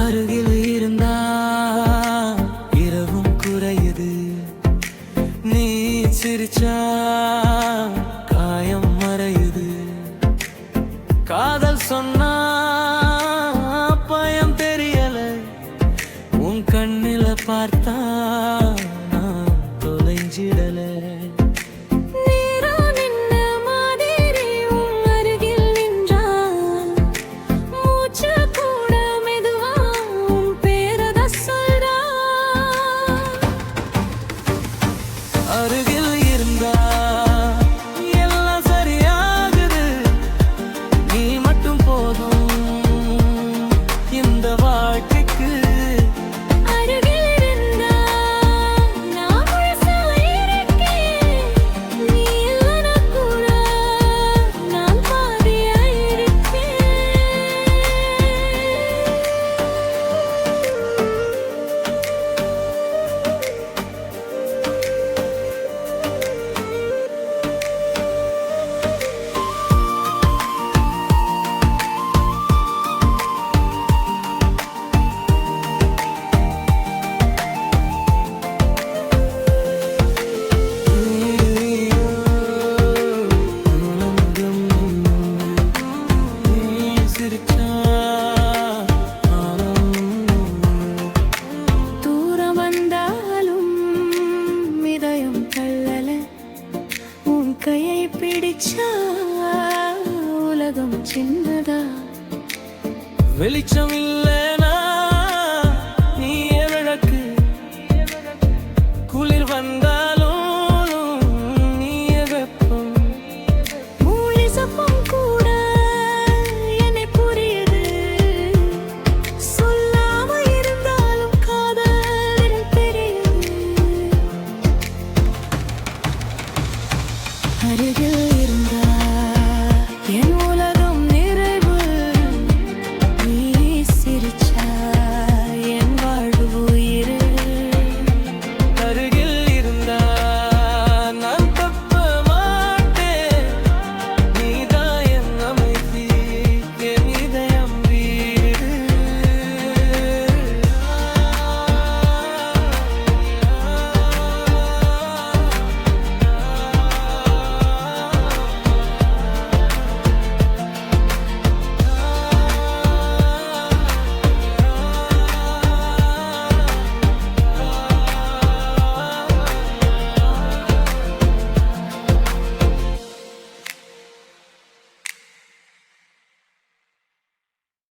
அருகில் இருந்தா இரவும் குறையுது, நீ சிரிச்சா காயம் மறையுது. காதல் சொன்னா பயம் தெரியல, உன் கண்ணில பார்த்தா நான் தொலைஞ்சிடல. அருகில் இருந்தா எல்லாம் சரியாகுது, நீ மட்டும் போதும் இந்த வாழ்க்கைக்கு. அருகில் இருந்தா நான் முழுசா இருக்கேன், நீ இல்லைனா கூட நான் பாதியா இருப்பேன். தூரம் வந்தாலும் இதயம் தள்ளல, உன் கையை பிடிச்சா உலகம் சின்னதா. வெளிச்சம்